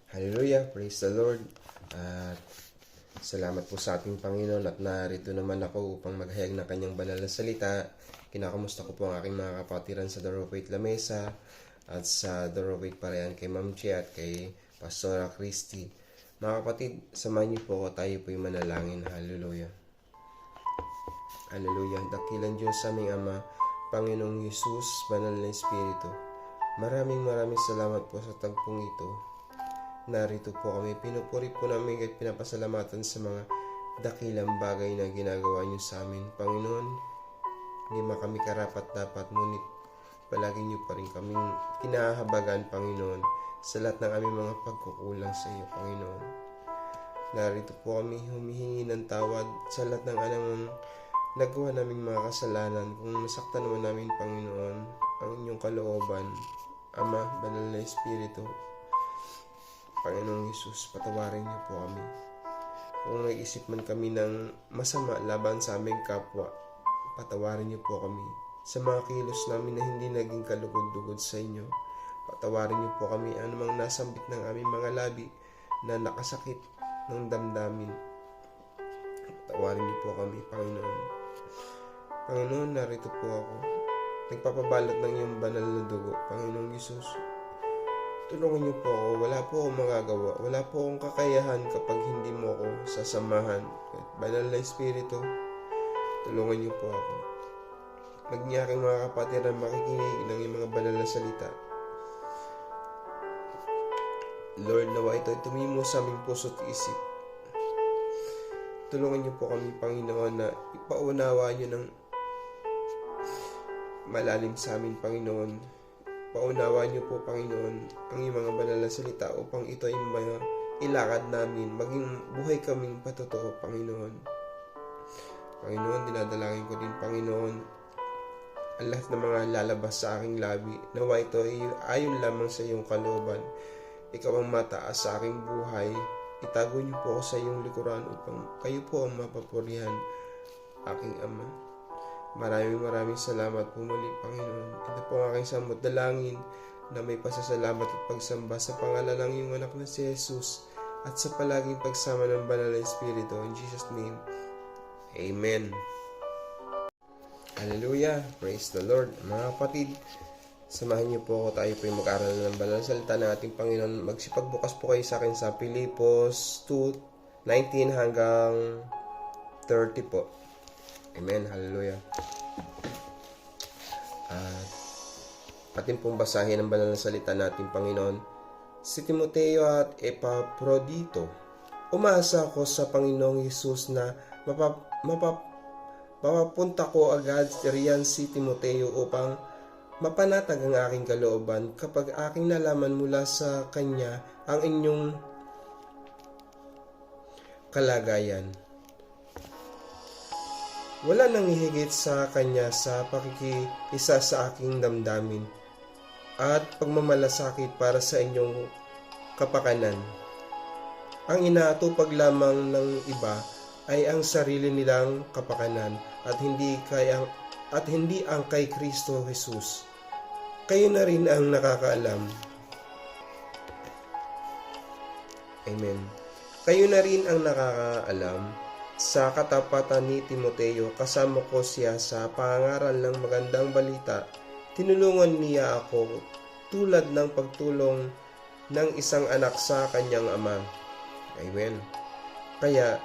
Hallelujah, praise the Lord. At salamat po sa ating Panginoon at narito naman ako upang maghayag ng kanyang banal na salita. Kinakamusta ko po ang aking mga kapatiran sa Dorowait Lamesa at sa Dorowait Parayan kay Ma'am Chi at kay Pastora Christy. Mga kapatid, samahan niyo po tayo po yung manalangin. Hallelujah. Hallelujah. Dakilang Diyos sa aming Ama, Panginoong Hesus, Banal na Espiritu. Maraming salamat po sa tagpong ito. Narito po kami, pinupuri po namin at pinapasalamatan sa mga dakilang bagay na ginagawa niyo sa amin. Panginoon, hindi man kami karapat-dapat, ngunit palagi niyo pa rin kaming kinahabagan, Panginoon, sa lahat ng aming mga pagkukulang sa iyo, Panginoon. Narito po kami humihingi ng tawad sa lahat ng anong nagawa naming mga kasalanan. Kung nasaktan naman namin, Panginoon, ang inyong kalooban, Ama, Banal na Espiritu, Panginoong Hesus, patawarin niyo po kami. Kung nag-isip man kami ng masama laban sa aming kapwa, patawarin niyo po kami. Sa mga kilos namin na hindi naging kalugod-dugod sa inyo, patawarin niyo po kami anumang nasambit ng aming mga labi na nakasakit ng damdamin. Patawarin niyo po kami, Panginoon. Panginoon, narito po ako. Nagpapabalot ng iyong banal na dugo, Panginoong Hesus. Tulungan niyo po ako. Wala po akong magagawa. Wala po akong kakayahan kapag hindi mo ako sasamahan. Banal na Espiritu, tulungan niyo po ako. Maging aking mga kapatid na makikinig ng iyong mga banal na salita. Lord, nawa ito tumimo sa aming puso't isip. Tulungan niyo po kami, Panginoon, na ipaunawa niyo ng malalim sa amin, Panginoon. Paunawa niyo po, Panginoon, ang iyong mga banal na salita upang ito ay ilakad namin, maging buhay kaming patotoo, Panginoon. Panginoon, dinadalangin ko din, Panginoon, ang lahat ng mga lalabas sa aking labi, nawa ito ay ayon lamang sa iyong kalooban. Ikaw ang mataas sa aking buhay. Itago niyo po ako sa iyong likuran upang kayo po ang mapapurihan, aking Ama. Maraming salamat po muli, Panginoon. Ito po ang aking samot dalangin na may pasasalamat at pagsamba sa pangalan ng iyong anak na si Jesus at sa palaging pagsama ng Banal na Espiritu. In Jesus' name, Amen. Hallelujah. Praise the Lord. Mga kapatid, samahan niyo po ako, tayo po yung mag-aral ng banal na salita ng ating Panginoon. Magsipagbukas po kayo sa akin sa Filipos 2:19 hanggang 30 po. Amen. Hallelujah. Atin pong basahin ang banal na salita natin, Panginoon. Si Timoteo at Epaprodito, umasa ako sa Panginoong Hesus na mapapunta ko agad riyan si Timoteo upang mapanatag ang aking kalooban kapag aking nalaman mula sa kanya ang inyong kalagayan. Wala nang hihigit sa kanya sa pakikiisa sa aking damdamin at pagmamalasakit para sa inyong kapakanan. Ang inaatupag lamang ng iba ay ang sarili nilang kapakanan at hindi ang kay Kristo Jesus. Kayo na rin ang nakakaalam. Amen. Kayo na rin ang nakakaalam. Sa katapatan ni Timoteo, kasama ko siya sa pangaral ng magandang balita. Tinulungan niya ako tulad ng pagtulong ng isang anak sa kanyang ama. Amen. Kaya,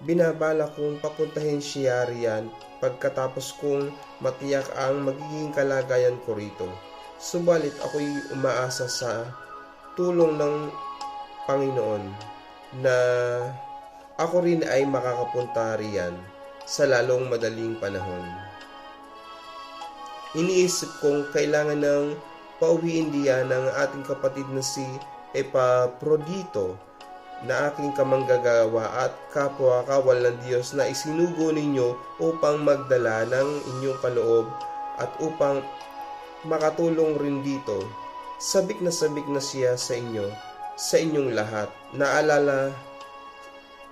binabala kong papuntahin siya riyan pagkatapos kong matiyak ang magiging kalagayan ko rito. Subalit ako'y umaasa sa tulong ng Panginoon na ako rin ay makakapunta riyan sa lalong madaling panahon. Iniisip kong kailangan ng pauwiin diyan ng ating kapatid na si Epaprodito na aking kamanggagawa at kapwa kawal ng Diyos na isinugo ninyo upang magdala ng inyong kaloob at upang makatulong rin dito. Sabik na siya sa inyo, sa inyong lahat.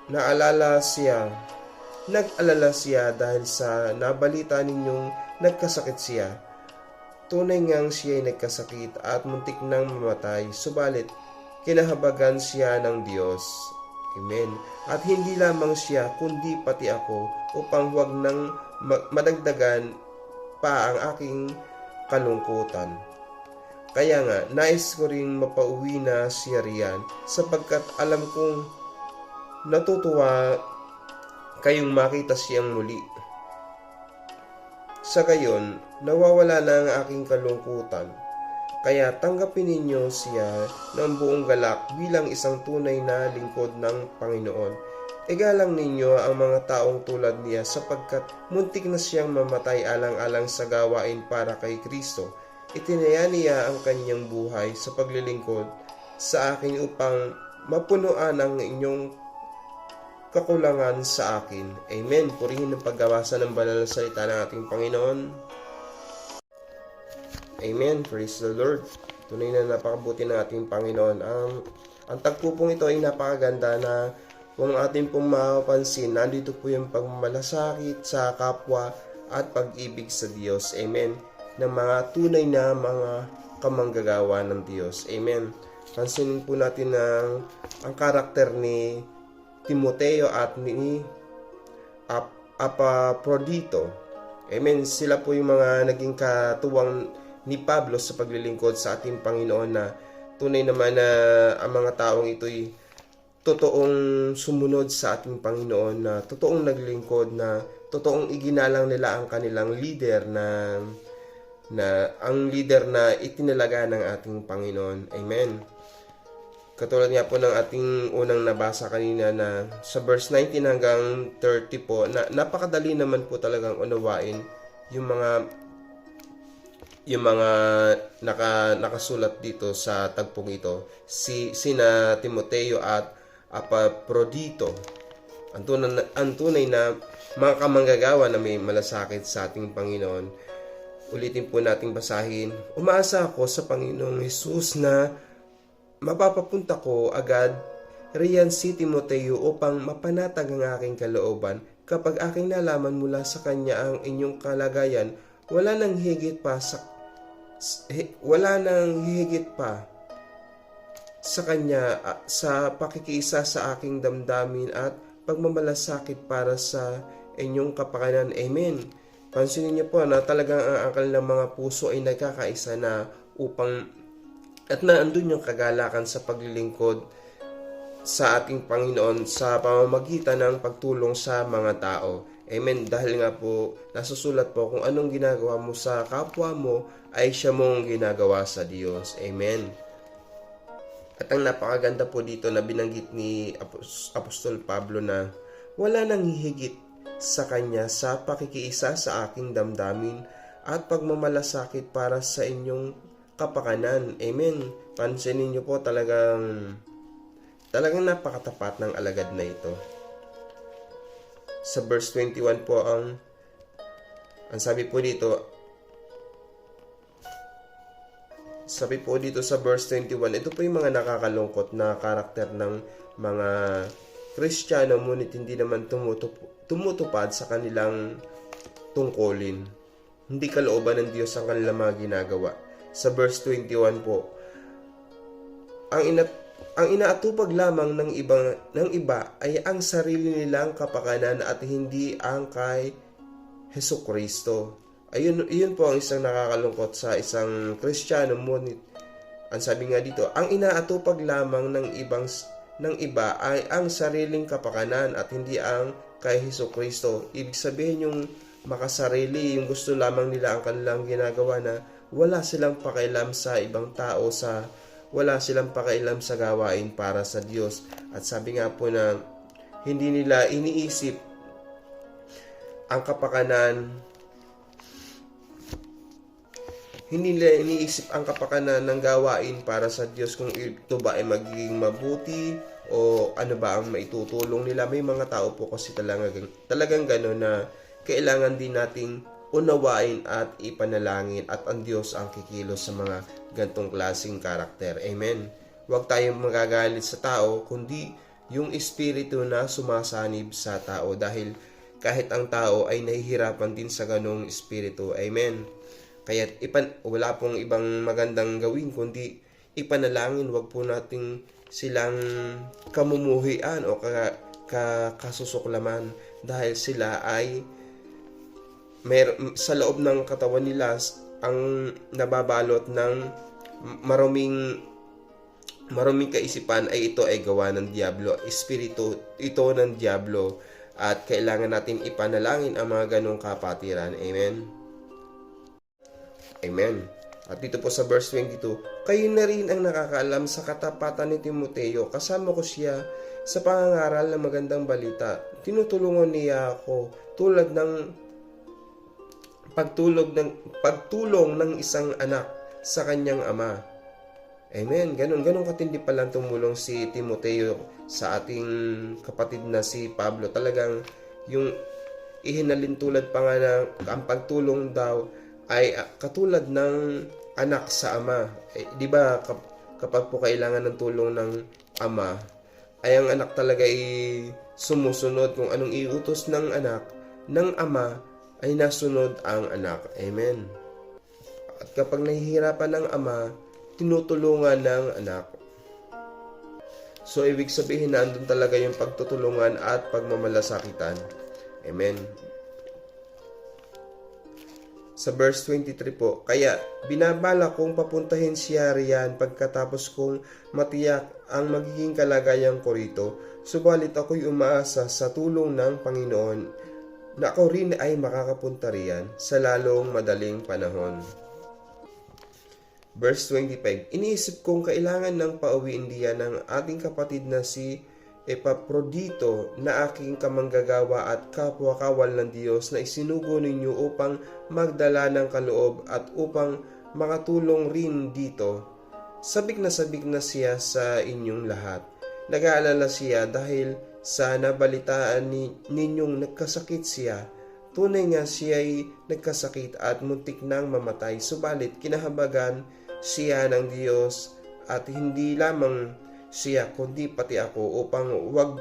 Nag-alala siya dahil sa nabalita ninyong nagkasakit siya. Tunay ngang siya ay nagkasakit at muntik nang mamatay, subalit kinahabagan siya ng Diyos. Amen. At hindi lamang siya, kundi pati ako, upang huwag nang madagdagan pa ang aking kalungkutan. Kaya nga, nais ko ring mapauwi na siya riyan, sapagkat alam kong natutuwa kayong makita siyang muli. Sa gayon, nawawala na ang aking kalungkutan. Kaya tanggapin ninyo siya ng buong galak bilang isang tunay na lingkod ng Panginoon. Igalang ninyo ang mga taong tulad niya sapagkat muntik na siyang mamatay alang-alang sa gawain para kay Kristo. Itinaya niya ang kanyang buhay sa paglilingkod sa akin upang mapunuan ang inyong kakulangan sa akin. Amen. Purihin ang paggawasan ng banal na salita ng ating Panginoon. Amen. Praise the Lord. Tunay na napakabuti ng ating Panginoon. Ang tagpo pong ito ay napakaganda na kung ating pong mapapansin, nandito po yung pagmamalasakit sa kapwa at pag-ibig sa Diyos. Amen. Ng mga tunay na mga kamanggagawa ng Diyos. Amen. Pansinin po natin ang karakter ni Timoteo at ni Epaprodito. Amen. Sila po yung mga naging katuwang ni Pablo sa paglilingkod sa ating Panginoon, na tunay naman na ang mga taong ito'y totoong sumunod sa ating Panginoon, na totoong naglingkod, na totoong iginalang nila ang kanilang leader na ang leader na itinalaga ng ating Panginoon. Amen. Katulad nga po ng ating unang nabasa kanina na sa verse 19 hanggang 30 po, na napakadali naman po talagang unawain yung mga nakasulat dito sa tagpong ito. Sina Timoteo at Epaprodito, ang tunay na mga kamanggagawa na may malasakit sa ating Panginoon. Ulitin po nating basahin. Umaasa ako sa Panginoong Hesus na mapapapunta ko agad riyan si Timoteo upang mapanatag ang aking kalooban. Kapag aking nalaman mula sa kanya ang inyong kalagayan, wala nang higit pa sa kanya sa pakikiisa sa aking damdamin at pagmamalasakit para sa inyong kapakanan. Amen. Pansinin niyo po na talagang ang kanilang mga puso ay nagkakaisa na upang at naandun yung kagalakan sa paglilingkod sa ating Panginoon sa pamamagitan ng pagtulong sa mga tao. Amen. Dahil nga po, nasusulat po kung anong ginagawa mo sa kapwa mo ay siya mong ginagawa sa Diyos. Amen. At ang napakaganda po dito na binanggit ni Apostol Pablo na wala nang hihigit sa kanya sa pakikiisa sa aking damdamin at pagmamalasakit para sa inyong kapakanan. Amen. Pansinin niyo po talagang napakatapat ng alagad na ito. Sa verse 21 po ang sabi po dito sa verse 21, ito po yung mga nakakalungkot na karakter ng mga Kristiyano, ngunit hindi naman tumutupad sa kanilang tungkulin. Hindi kalooban ng Diyos ang kanilang mga ginagawa. Sa verse 21 po, ang inaatupag lamang ng iba ay ang sarili nilang kapakanan at hindi ang kay Hesukristo. Ayun po ang isang nakakalungkot sa isang Kristiyano. Ang sabi nga dito, ang inaatupag lamang ng iba ay ang sariling kapakanan at hindi ang kay Hesukristo. Ibig sabihin yung makasarili, yung gusto lamang nila ang kanilang ginagawa, na wala silang pakialam sa ibang tao, wala silang pakialam sa gawain para sa Diyos. At sabi nga po na hindi nila iniisip ang kapakanan, ng gawain para sa Diyos, kung ito ba ay magiging mabuti o ano ba ang maitutulong nila. May mga tao po kasi talagang gano'n na kailangan din nating unawain at ipanalangin, at ang Diyos ang kikilos sa mga gantong klaseng karakter. Amen. Huwag tayong magagalit sa tao, kundi yung espiritu na sumasanib sa tao, dahil kahit ang tao ay nahihirapan din sa ganong espiritu. Amen. Kaya wala pong ibang magandang gawin kundi ipanalangin. Huwag po nating silang kamumuhian o kasusuklaman dahil sila ay sa loob ng katawan nila ang nababalot ng maruming kaisipan ay ito ay gawa ng Diablo. Espiritu ito ng Diablo at kailangan natin ipanalangin ang mga ganong kapatiran. Amen. Amen. At dito po sa verse 22, kayo na rin ang nakakaalam sa katapatan ni Timoteo. Kasama ko siya sa pangangaral ng magandang balita. Tinutulungan niya ako tulad ng pagtulong ng isang anak sa kanyang ama. Amen. Ganun katindi palang tumulong si Timoteo sa ating kapatid na si Pablo. Talagang yung ihinalin tulad pa nga na ang pagtulong daw ay katulad ng anak sa ama. Di ba kapag po kailangan ng tulong ng ama, ay ang anak talaga ay sumusunod kung anong iutos ng anak, ng ama ay nasunod ang anak. Amen. At kapag nahihirapan ng ama, tinutulungan ng anak. So, ibig sabihin na andun talaga yung pagtutulungan at pagmamalasakitan. Amen. Sa verse 23 po, kaya binabala kong papuntahin siya riyan pagkatapos kong matiyak ang magiging kalagayan ko rito. Subalit ako'y umaasa sa tulong ng Panginoon na ako rin ay makakapunta riyan sa lalong madaling panahon. Verse 25, iniisip kong kailangan ng pauwiin diyan ng ating kapatid na si Epaprodito na aking kamanggagawa at kapwa-kawal ng Diyos na isinugo ninyo upang magdala ng kaloob at upang makatulong rin dito. Sabik na siya sa inyong lahat. Nag-aalala siya dahil sa nabalitaan ninyong nagkasakit siya. Tunay nga siya ay nagkasakit at muntik nang mamatay. Subalit kinahabagan siya ng Diyos at hindi lamang siya kundi pati ako upang wag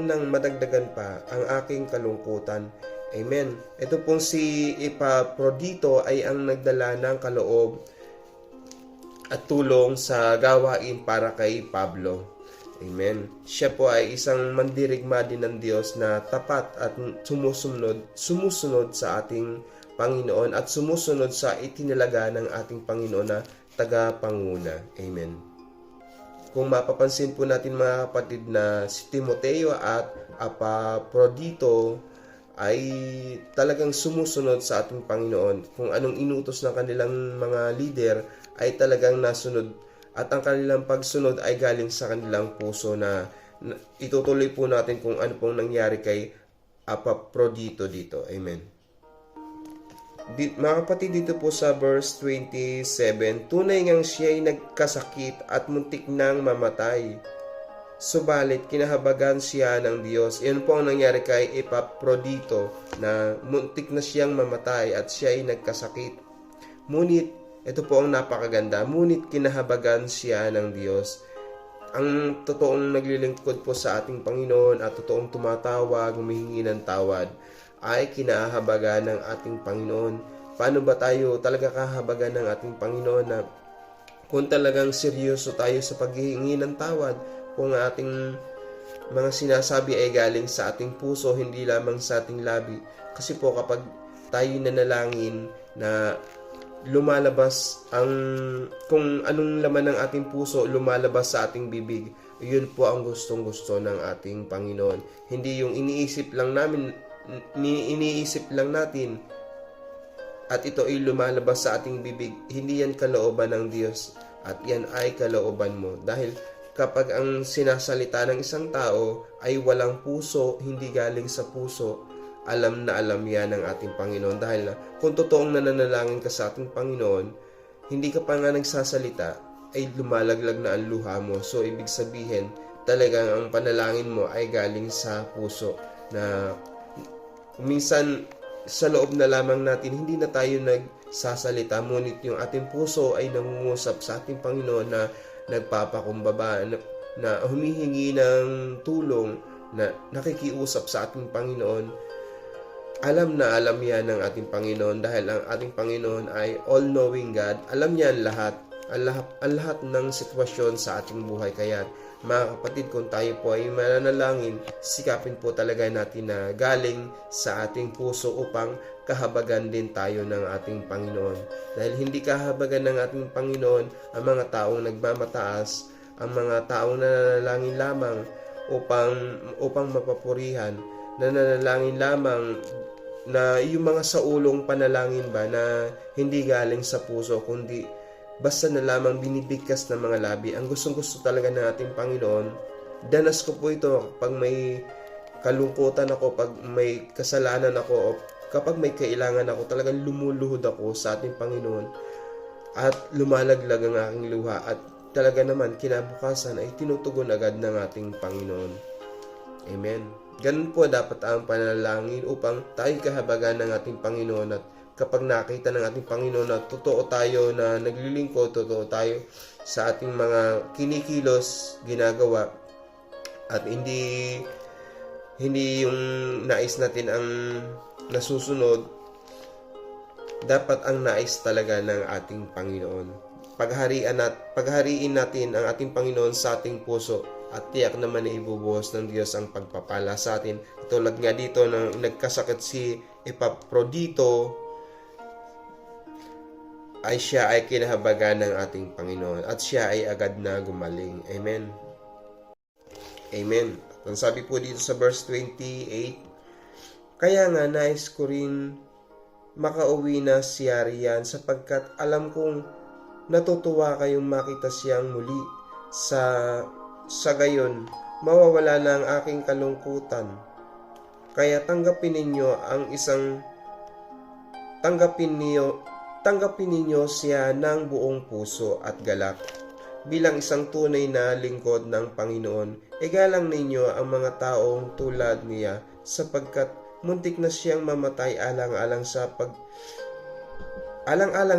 nang madagdagan pa ang aking kalungkutan. Amen. Ito pong si Epaprodito ay ang nagdala ng kaloob at tulong sa gawain para kay Pablo. Amen. Siya po ay isang mandirigma din ng Diyos na tapat at sumusunod sa ating Panginoon at sumusunod sa itinalaga ng ating Panginoon na tagapanguna. Amen. Kung mapapansin po natin mga kapatid na si Timoteo at Epaprodito ay talagang sumusunod sa ating Panginoon. Kung anong inutos ng kanilang mga leader ay talagang nasunod at ang kanilang pagsunod ay galing sa kanilang puso na itutuloy po natin kung ano pong nangyari kay Epaprodito dito. Amen. Mga kapatid, dito po sa verse 27, tunay ngang siya ay nagkasakit at muntik nang mamatay. Subalit kinahabagan siya ng Diyos. Iyon po ang nangyari kay Epaprodito na muntik na siyang mamatay at siya ay nagkasakit. Ngunit, ito po ang napakaganda, ngunit kinahabagan siya ng Diyos. Ang totoong naglilingkod po sa ating Panginoon at totoong tumatawag, humihingi ng tawad, ay kinahabagan ng ating Panginoon. Paano ba tayo talaga kahabagan ng ating Panginoon na kung talagang seryoso tayo sa paghihingi ng tawad, kung ating mga sinasabi ay galing sa ating puso, hindi lamang sa ating labi. Kasi po kapag tayo nanalangin na lumalabas kung anong laman ng ating puso, lumalabas sa ating bibig, yun po ang gustong-gusto ng ating Panginoon. Hindi yung iniisip lang natin at ito ay lumalabas sa ating bibig. Hindi yan kalooban ng Diyos at yan ay kalooban mo. Dahil kapag ang sinasalita ng isang tao ay walang puso, hindi galing sa puso, alam na alam yan ng ating Panginoon. Dahil kung totoong nananalangin ka sa ating Panginoon, hindi ka pa nga nagsasalita, ay lumalaglag na ang luha mo. So ibig sabihin, talagang ang panalangin mo ay galing sa puso na minsan sa loob na lamang natin, hindi na tayo nagsasalita, ngunit yung ating puso ay nangungusap sa ating Panginoon na nagpapakumbaba, na humihingi ng tulong, na nakikiusap sa ating Panginoon. Alam na alam yan ng ating Panginoon dahil ang ating Panginoon ay all-knowing God. Alam niya lahat. ang lahat ng sitwasyon sa ating buhay. Kaya mga kapatid, kung tayo po ay mananalangin, sikapin po talaga natin na galing sa ating puso upang kahabagan din tayo ng ating Panginoon. Dahil hindi kahabagan ng ating Panginoon ang mga taong nagmamataas, ang mga taong nananalangin lamang upang mapapurihan, nananalangin lamang na yung mga saulong panalangin ba na hindi galing sa puso, kundi basta na lamang binibigkas ng mga labi. Ang gustong-gusto talaga ng ating Panginoon, danas ko po ito kapag may kalungkutan ako, pag may kasalanan ako, o kapag may kailangan ako, talagang lumuluhod ako sa ating Panginoon at lumalaglag ang aking luha, at talaga naman kinabukasan ay tinutugon agad ng ating Panginoon. Amen. Ganun po dapat ang panalangin upang tayo kahabagan ng ating Panginoon, at kapag nakita ng ating Panginoon na totoo tayo na naglilingkod, totoo tayo sa ating mga kinikilos, ginagawa, at hindi yung nais natin ang nasusunod, dapat ang nais talaga ng ating Panginoon. Paghariin natin ang ating Panginoon sa ating puso, at tiyak naman na ibubuhos ng Diyos ang pagpapala sa atin. Tulad nga dito nang nagkasakit si Epaprodito, ay siya ay kinahabagan ng ating Panginoon at siya ay agad na gumaling. Amen. Amen. Ang sabi po dito sa verse 28, kaya nga nais ko rin makauwi na siya riyan, sapagkat alam kong natutuwa kayong makita siyang muli. Sa gayon, mawawala na ang aking kalungkutan. Kaya tanggapin ninyo siya ng buong puso at galak. Bilang isang tunay na lingkod ng Panginoon, igalang ninyo ang mga taong tulad niya, sapagkat muntik na siyang mamatay alang-alang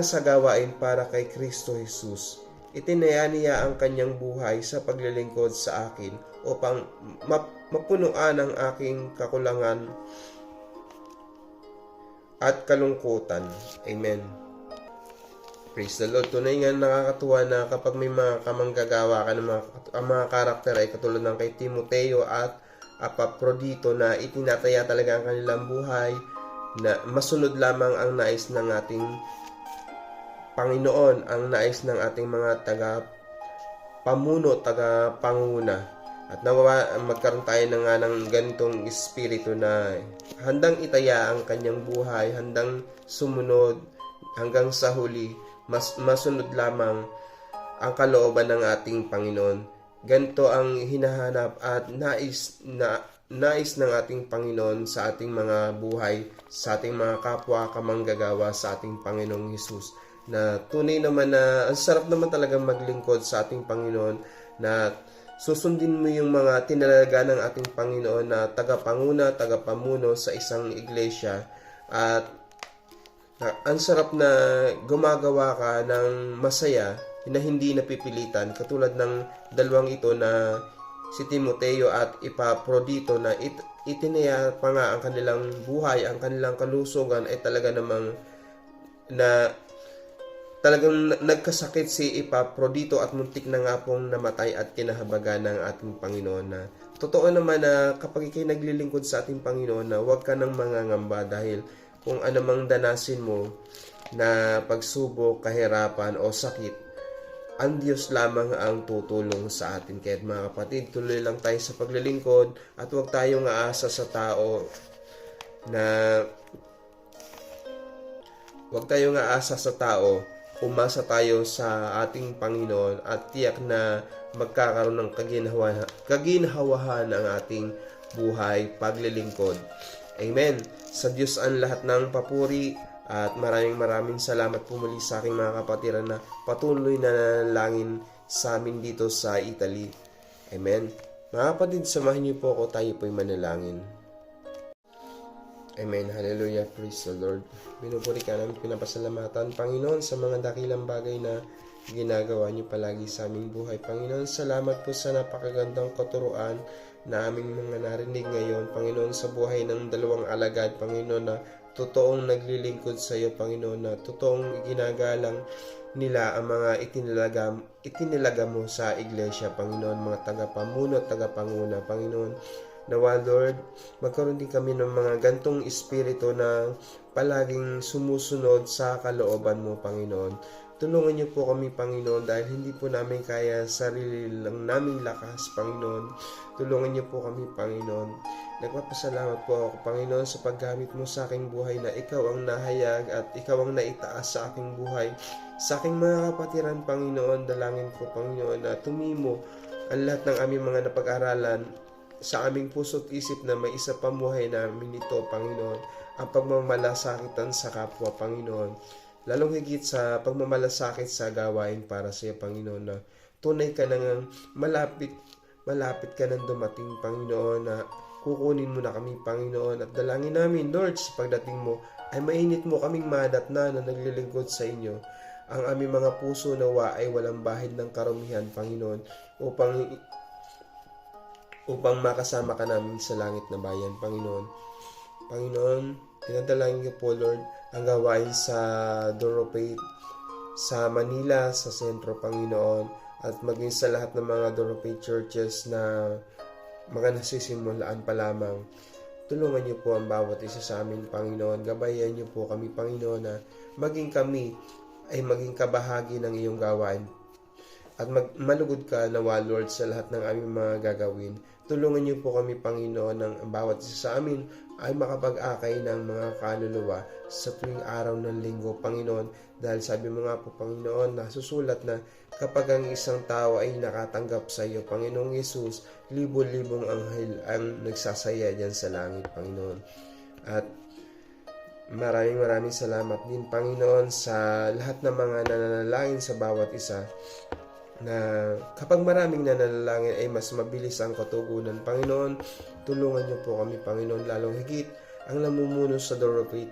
sa gawain para kay Kristo Jesus. Itinaya niya ang kanyang buhay sa paglilingkod sa akin upang mapunuan ang aking kakulangan at kalungkutan. Amen. Praise the Lord. Tunay nga nakakatuwa na kapag may mga kamanggagawa ka ng mga karakter ay katulad ng kay Timoteo at Epaprodito, na itinataya talaga ang kanilang buhay na masunod lamang ang nais ng ating Panginoon, ang nais ng ating mga taga-pamuno, taga-panguna. At nawa magkaroon tayo ng ganitong espiritu na handang itaya ang kanyang buhay, handang sumunod hanggang sa huli, masunod lamang ang kalooban ng ating Panginoon. Ganito ang hinahanap at nais ng ating Panginoon sa ating mga buhay, sa ating mga kapwa kamanggagawa sa ating Panginoong Hesus. Na tunay naman na ang sarap naman talagang maglingkod sa ating Panginoon, na susundin mo yung mga tinalaga ng ating Panginoon na tagapanguna, tagapamuno sa isang iglesia, at ang sarap na gumagawa ka ng masaya na hindi napipilitan, katulad ng dalawang ito na si Timoteo at Epaprodito, na itinaya pa nga ang kanilang buhay, ang kanilang kalusugan ay talaga namang na talagang nagkasakit si Epaprodito at muntik na nga pong namatay at kinahabagan ng ating Panginoon. Na totoo naman na kapag ikay naglilingkod sa ating Panginoon, na huwag ka nang mangangamba, dahil kung anumang danasin mo na pagsubok, kahirapan o sakit, ang Diyos lamang ang tutulong sa atin. Kaya mga kapatid, tuloy lang tayo sa paglilingkod at huwag tayong aasa sa tao umasa tayo sa ating Panginoon at tiyak na magkakaroon ng kaginhawahan ang ating buhay paglilingkod. Amen. Sa Diyos ang lahat ng papuri, at maraming salamat po muli sa aking mga kapatiran na patuloy na nanalangin sa amin dito sa Italy. Amen. Mga kapatid, samahin niyo po ako, tayo po'y manalangin. Amen. Hallelujah. Praise the Lord. Binuburi ka namin, pinapasalamatan, Panginoon, sa mga dakilang bagay na ginagawa niyo palagi sa aming buhay. Panginoon, salamat po sa napakagandang katuruan na aming mga narinig ngayon, Panginoon, sa buhay ng dalawang alagad, Panginoon, na totoong naglilingkod sa iyo, Panginoon, na totoong ginagalang nila ang mga itinilaga mo sa iglesia, Panginoon, mga tagapamuno at tagapanguna, Panginoon. Nawa, Lord, magkaroon din kami ng mga gantong espiritu na palaging sumusunod sa kalooban mo, Panginoon. Tulungan niyo po kami, Panginoon, dahil hindi po namin kaya sarili lang naming lakas, Panginoon. Tulungan niyo po kami, Panginoon. Nagpapasalamat po ako, Panginoon, sa paggamit mo sa aking buhay na ikaw ang nahayag at ikaw ang naitaas sa aking buhay. Sa aking mga kapatiran, Panginoon, dalangin ko, Panginoon, na tumimo ang lahat ng aming mga napag-aralan sa aming puso't isip na may isa pamuhay namin ito, Panginoon, ang pagmamalasakitan sa kapwa, Panginoon. Lalong higit sa pagmamalasakit sa gawain para sa iyo, Panginoon, na tunay ka nang malapit ka nang dumating, Panginoon, na kukunin mo na kami, Panginoon, at dalangin namin, Lord, sa pagdating mo ay mainit mo kaming madatna na naglilingkod sa inyo. Ang aming mga puso nawa ay walang bahid ng karumihan, Panginoon, upang makasama ka namin sa langit na bayan, Panginoon. Panginoon, tinadalangin ko po, Lord, ang gawain sa Doropate, sa Manila, sa sentro, Panginoon, at maging sa lahat ng mga Doropate churches na mga nasisimulaan pa lamang. Tulungan niyo po ang bawat isa sa amin, Panginoon. Gabayan niyo po kami, Panginoon, na maging kami ay maging kabahagi ng iyong gawain. At malugod ka nawa, Lord, sa lahat ng aming mga gagawin. Tulungan niyo po kami, Panginoon, ng bawat isa sa amin ay makapag-akay ng mga kaluluwa sa tuwing araw ng linggo, Panginoon. Dahil sabi mo nga po, Panginoon, nasusulat na kapag ang isang tao ay nakatanggap sa iyo, Panginoong Yesus, libo-libong anghel ang nagsasaya dyan sa langit, Panginoon. At maraming salamat din, Panginoon, sa lahat ng mga nananalangin sa bawat isa, na kapag maraming nananalangin ay mas mabilis ang katugunan. Panginoon, tulungan niyo po kami, Panginoon, lalong higit ang namumuno sa Doropate,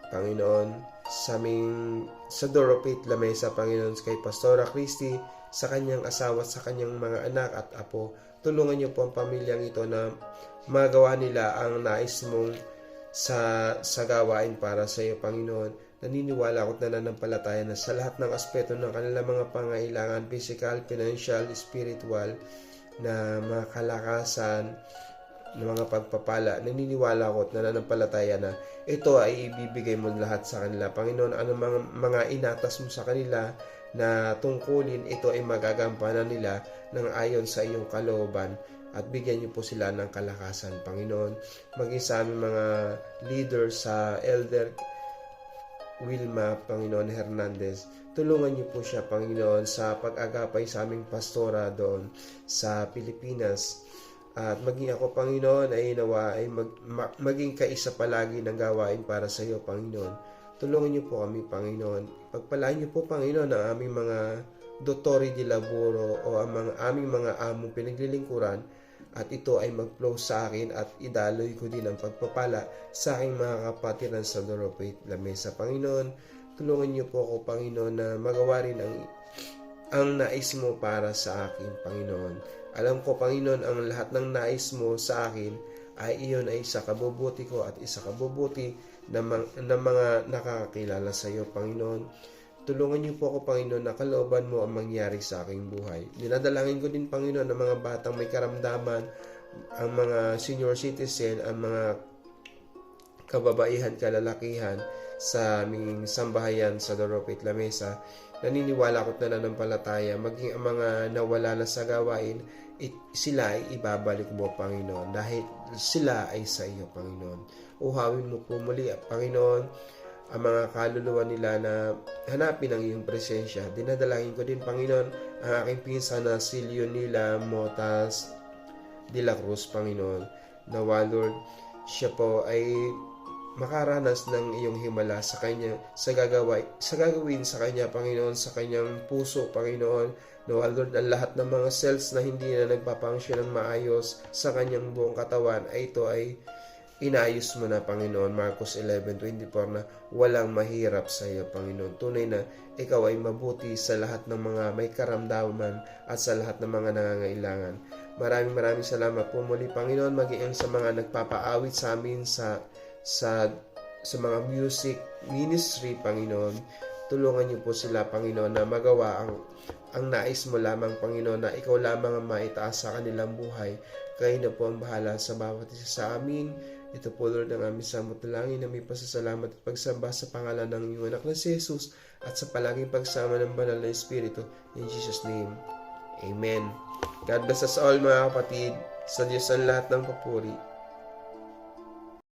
Panginoon, sa Doropate Lamesa, Panginoon, kay Pastora Christy, sa kanyang asawa, sa kanyang mga anak at apo. Tulungan niyo po ang pamilyang ito na magawa nila ang nais mong sa gawain para sa iyo, Panginoon. Naniniwala ako at nananampalataya na sa lahat ng aspeto ng kanilang mga pangailangan, physical, financial, spiritual, na mga kalakasan, ng mga pagpapala, naniniwala ako at nananampalataya na ito ay ibibigay mo lahat sa kanila. Panginoon, ano mga inatas mo sa kanila na tungkulin, ito ay magagampanan nila ng ayon sa iyong kalooban. At bigyan niyo po sila ng kalakasan, Panginoon. Maging sa aming mga leaders, sa Elder Wilma, Panginoon, Hernandez, tulungan niyo po siya, Panginoon, sa pag-agapay sa aming pastora doon sa Pilipinas. At maging ako, Panginoon, ay nawa ay maging kaisa palagi ng gawain para sa iyo, Panginoon. Tulungan niyo po kami, Panginoon. Pagpalain niyo po, Panginoon, ang aming mga dotori di laboro o ang aming mga among pinaglilingkuran, at ito ay mag-flow sa akin at idaloy ko din ang pagpapala sa aking mga kapatiran sa Doropate Lamesa, Panginoon. Tulungan niyo po ako, Panginoon, na magawa rin ang nais mo para sa akin, Panginoon. Alam ko, Panginoon, ang lahat ng nais mo sa akin ay iyon ay isa kabubuti ko at isa kabubuti ng mga nakakakilala sa iyo, Panginoon. Tulungan niyo po ako, Panginoon, na kalooban mo ang mangyari sa aking buhay. Dinadalangin ko din, Panginoon, ang mga batang may karamdaman, ang mga senior citizen, ang mga kababaihan, kalalakihan sa aming sambahayan sa Doropate Lamesa. Naniniwala ko at nananampalataya, maging ang mga nawala na sa gawain, sila ay ibabalik mo, Panginoon, dahil sila ay sa iyo, Panginoon. Uhawin mo po muli, Panginoon, ang mga kaluluwa nila na hanapin ang iyong presensya. Dinadalangin ko din, Panginoon, ang aking pinsan na si Leonila Motas de la Cruz, Panginoon. Nawa, Lord, siya po ay makaranas ng iyong himala sa kanya, sa gagawin sa kanya, Panginoon, sa kanyang puso, Panginoon. Nawa, Lord, ang lahat ng mga cells na hindi na nagpapangsyon ng maayos sa kanyang buong katawan, ay ito ay inayos mo na, Panginoon. Marcos 11:24, na walang mahirap sa iyo, Panginoon. Tunay na ikaw ay mabuti sa lahat ng mga may karamdaman at sa lahat ng mga nangangailangan. Maraming salamat po muli, Panginoon, maging sa mga nagpapaawit sa amin sa mga music ministry, Panginoon. Tulungan niyo po sila, Panginoon, na magawa ang nais mo lamang, Panginoon, na ikaw lamang ang maitaas sa kanilang buhay. Kayo na po ang bahala sa bawat isa sa amin. Ito po, Lord, ang aming samot na langin na may pasasalamat at pagsamba sa pangalan ng iyong anak na si Jesus at sa palaging pagsama ng banal na Espiritu. In Jesus' name, Amen. God bless us all, mga kapatid. Sa Diyos ang lahat ng papuri.